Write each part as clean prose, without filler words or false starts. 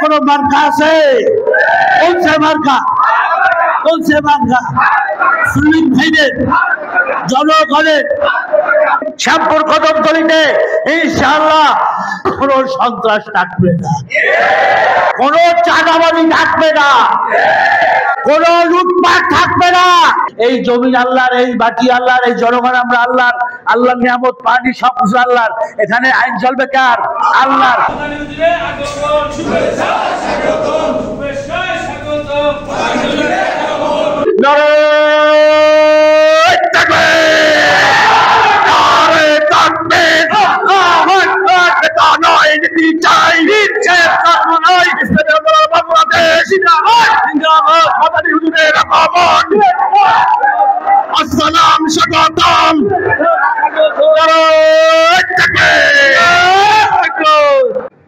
কোন মার্কা আছে? কোন সে মার্কা? সুন্নি ভাইদের জনগণের শ্যামপুর কদমতলীতে ইনশাআল্লাহ কোন সন্ত্রাস থাকবে না, কোন চাঁদাবাজি থাকবে না, কোন লুটপাট থাকবে না। এই জমি আল্লাহর, এই বাটি আল্লাহর, এই জনগণ আমরা আল্লাহর, আল্লাহর নিয়ামত পানি সবকিছু আল্লাহর। এখানে আইন চলবে কার? আল্লাহর।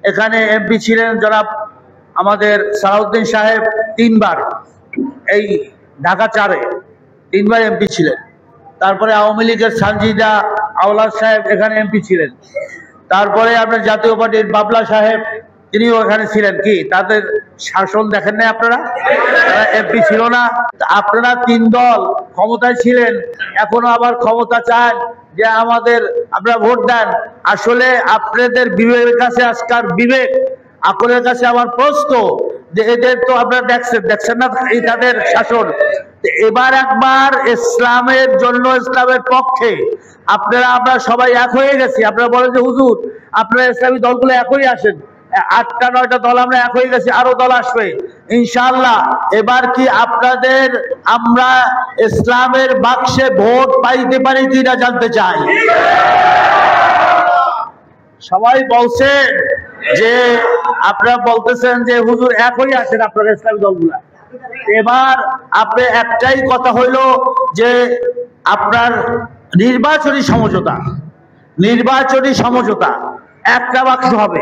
এখানে এমপি ছিলেন জনাব আমাদের সালাউদ্দিন সাহেব, 3 বার এই ঢাকা 4-এ 3 বার এমপি ছিলেন। তারপরে আওয়ামী লীগের সানজিদা আওলাদ সাহেব এখানে এমপি ছিলেন। তারপরে আপনার জাতীয় পার্টির বাবলা সাহেব, তিনিও এখানে ছিলেন। কি তাদের শাসন দেখেন নাই আপনারা? তারা এমপি ছিল না? আপনারা 3 দল ক্ষমতায় ছিলেন, এখনো আবার ক্ষমতা চান যে আমাদের আপনারা ভোট দেন। আসলে আপনাদের বিবেকের কাছে, আজকাল বিবেক আপনাদের কাছে আমার প্রশ্ন যে এদের তো আপনারা দেখছেন না এই তাদের শাসন। এবার একবার ইসলামের জন্য, ইসলামের পক্ষে আপনারা আমরা সবাই এক হয়ে গেছি। আপনারা বলেন যে হুজুর আপনারা ইসলামী দলগুলো একই আসেন, 8টা 9টা দল আমরা এক হয়ে গেছি, আরো দল আসবে ইনশাআল্লাহ। এবার কি আপনাদের আমরা ইসলামের বাক্সে ভোট পাইতে পারি কিনা জানতে চাই। সবাই বলছেন যে আপনারা বলতেছেন যে হুজুর একই আসেন আপনারা ইসলামী দলগুলা। এবার আপনি একটাই কথা হইল যে আপনার নির্বাচনী সমঝোতা একটা বাক্স হবে।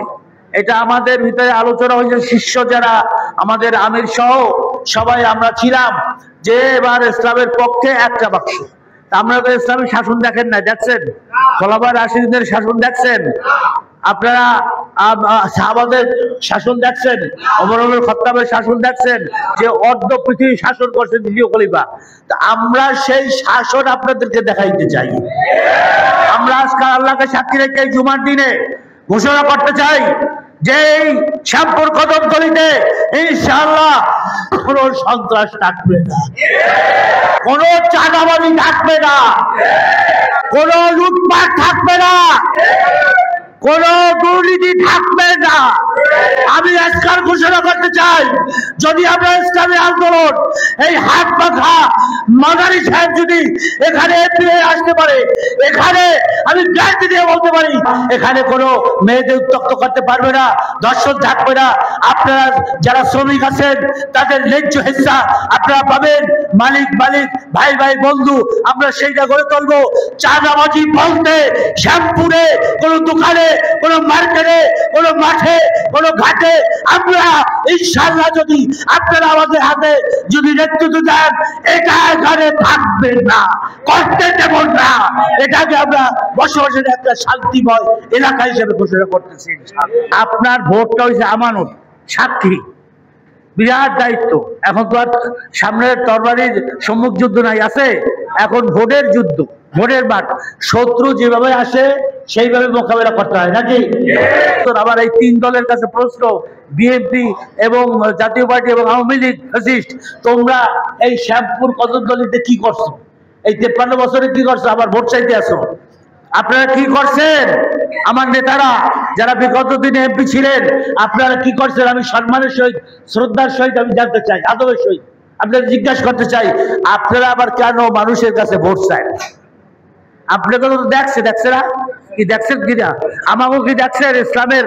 এটা আমাদের ভিতরে আলোচনা হয়েছে, শীর্ষ যারা আমাদের আমির সহ সবাই আমরা ছিলাম যে এবার ইসলামের পক্ষে একটা বাক্স। আমরা তো ইসলামী শাসন দেখেন না, দেখছেন? খোলাফায়ে রাশিদুনের শাসন দেখছেন আপনারা, সাহাবাদের শাসন দেখছেন, ওমর ইবনে খাত্তাবের শাসন দেখছেন, যে অর্ধ পৃথিবী শাসন করছেন দ্বিতীয় খলিফা। আমরা সেই শাসন আপনাদেরকে দেখাইতে চাই। আমরা আজকাল আল্লাহকে সাক্ষী রেখে জুমার দিনে ঘোষণা করতে চাই যে এই শ্যামপুর কদমতলীতে ইনশাআল্লাহ কোন সন্ত্রাস থাকবে না, কোন চাঁদাবাজি থাকবে না, কোন লুটপাট থাকবে না, কোন দুর্নীতি থাকবে না। আমি আজকাল ঘোষণা করতে চাই, যদি আমরা ইসলামী আন্দোলন এই হাত পাখা মাদারি সাহেব যদি এখানে আসতে পারে, এখানে আমি গ্যারান্টি দিয়ে বলতে পারি এখানে কোনো মেয়েদের উত্তক্ত করতে পারবে না, দর্শন থাকবে না। আপনারা যারা শ্রমিক আছেন তাদের ন্যায্য হিস্সা আপনারা পাবেন। মালিক ভাই বন্ধু আমরা সেইটা গড়ে তুলবো। চাঁদাবাজি বলতে শ্যামপুরে কোনো দোকানে, কোনো মার্কেটে, কোনো মাঠে, কোনো ঘাটে আমরা ইনশাআল্লাহ যদি আপনারা আমাদের হাতে যদি নেতৃত্ব দেন, এটা এখানে থাকবে না, করতে দেব না। এটাকে আমরা বসবাসের একটা শান্তিময় এলাকা হিসেবে ঘোষণা করতেছি। আপনার ভোটটা হয়েছে আমানত, সাক্ষী, বিরাট দায়িত্ব। এখন তো আর সামনের তরবারির সম্মুখ যুদ্ধ নাই, আছে এখন ভোটের যুদ্ধ, ভোটের মাঠ। শত্রু যেভাবে আসে সেইভাবে মোকাবেলা করতে হয় নাকি? আবার এই 3 দলের কাছে প্রশ্ন, বিএনপি এবং জাতীয় পার্টি এবং আওয়ামী লীগ ফ্যাসিস্ট, তোমরা এই শ্যামপুর কদমতলীতে কি করছো? এই 53 বছরে কি করছো? আবার ভোট চাইতে আসো। আপনারা কি করছেন? আমার নেতারা যারা বিগত দিনে এমপি ছিলেন আপনারা কি করছেন? আমি সম্মানের সহিত, শ্রদ্ধার সহিত আমি জানতে চাই, আদবের সহিত আপনারা জিজ্ঞাসা করতে চাই, আপনারা আবার কেন মানুষের কাছে ভোট চান? আপনারা তো দেখছে না কি, দেখছেন কিনা? আমাকেও কি দেখছেন? ইসলামের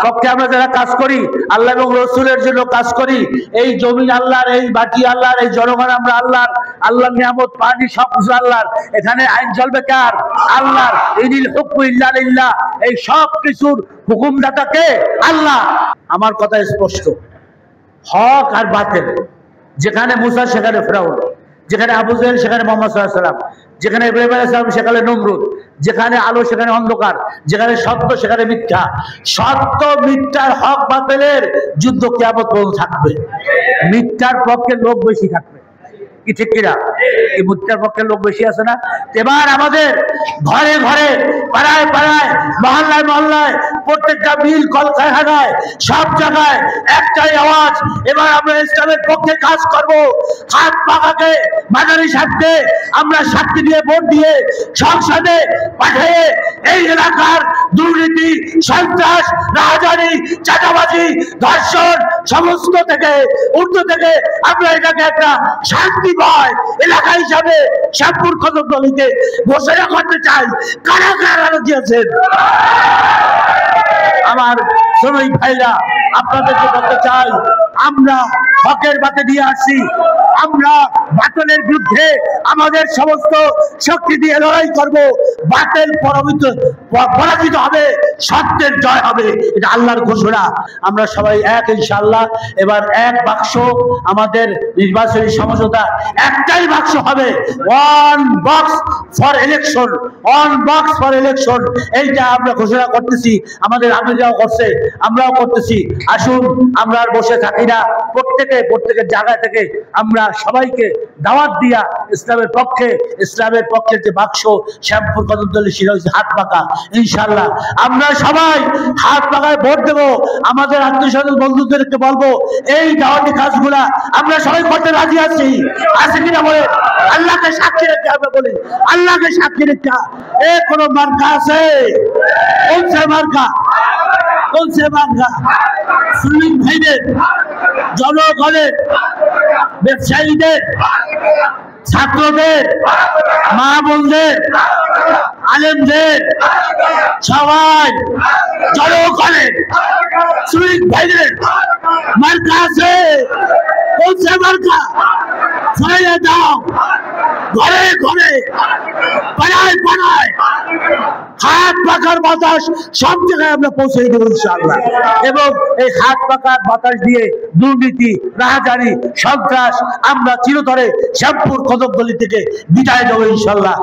পক্ষে আমরা যারা কাজ করি, আল্লাহ এবং রসুলের জন্য কাজ করি, এই জমি আল্লাহর, এই বাটি আল্লাহর, এই জনগণ আমরা আল্লাহর, আল্লাহর নিয়ামত পানি সবকিছু আল্লাহর। এখানে আইন চলবে কার? আল্লাহর। ইনিল হুকমু ইল্লা লিল্লাহ, এই সব কিছুর হুকুমদাতা কে? আল্লাহ। আমার কথা স্পষ্ট, হক আর বাতিল, যেখানে মুসা সেখানে ফেরাউন, যেখানে আবু জেহেল সেখানে মোহাম্মদ সাল্লাল্লাহু আলাইহি ওয়াসাল্লাম, যেখানে ইব্রাহিম আলাইহিস সালাম সেখানে নমরুদ, যেখানে আলো সেখানে অন্ধকার, যেখানে সত্য সেখানে মিথ্যা। সত্য মিথ্যার হক বাতিলের যুদ্ধ কিয়ামত পর্যন্ত থাকবে। মিথ্যার পক্ষে লোক বেশি থাকবে, কি ঠিক কিনা? এই মিথ্যার পক্ষে লোক বেশি আছে না? এবার আমাদের ঘরে ঘরে, পাড়ায় পাড়ায়, মহল্লায় মহল্লায়, প্রত্যেকটা মিল কলকারখানায়, সব জায়গায় একটাই আওয়াজ, এবার আমরা ইসলামের পক্ষে কাজ করব। হাত পাকাকে মাদারি সাথে আমরা সাক্ষী দিয়ে ভোট দিয়ে সংসদে পাঠিয়ে এই এলাকার দুর্নীতি, সন্ত্রাস, রাহাজানি, চাঁদাবাজি, ধর্ষণ সমস্ত থেকে উর্দু থেকে আমরা এটাকে একটা শান্তিময় এলাকা হিসাবে শ্যামপুর কদমতলীতে ঘোষণা করতে চাই। কারা কারা রাজি আছেন? আমার শ্রমিক ভাইরা, আপনাদেরকে বলতে চাই, আমরা হকের বাতে দিয়ে আসছি। আমরা বাতিলের বিরুদ্ধে আমাদের সমস্ত শক্তি দিয়ে লড়াই করব। বাতিল পরাজিত হবে, সত্যের জয় হবে, এটা আল্লাহর ঘোষণা। আমরা সবাই এক ইনশাআল্লাহ। এবার এক বাক্স আমাদের নির্বাচনী সমঝোতা, একটাই বাক্স হবে, one box for election, one box for election. এইটা আমরা ঘোষণা করতেছি, আমাদের আমিরাও করছে, আমরাও করতেছি। আসুন আমরা আর বসে থাকি না, প্রত্যেকের জায়গা থেকে আমরা সবাইকে দাওয়াত দিয়া ইসলামের পক্ষে যে বাক্স শ্যামপুর কদমতলী শিরোইছে হাত পাকা, ইনশাআল্লাহ আমরা সবাই হাত পাকায় ভোট দেব। আমাদের আত্মীয় বন্ধুদেরকে বলবো এই দাওয়াতি কাজগুলা আমরা সবাই করতে রাজি আছি, আছে কিনা বলে? আল্লাহকে সাক্ষী রেখে আমরা বলি, আল্লাহকে সাক্ষী রেখে। কোন মার্কা আছে? কোনছে মার্কা? কোনছে মার্কা? শ্রমিক ভাইদের, জনগণের, ব্যবসায়ীদের, ছাত্রদের, মা বোনদের, আলেমদের, সবাই জনগণের, শ্রমিক ভাইদের মার্কা আছে। কোনছে মার্কা? ছড়িয়ে দাও, ঘরে ঘরে, পাড়ায় পাড়ায়, হাত পাকার বাতাস সব জায়গায় আমরা পৌঁছে দেবো ইনশাআল্লাহ। এবং এই হাত পাকার বাতাস দিয়ে দুর্নীতি, রাহাজানি, সন্ত্রাস আমরা চিরতরে শ্যামপুর কদমতলী থেকে বিদায় দেবো ইনশাআল্লাহ।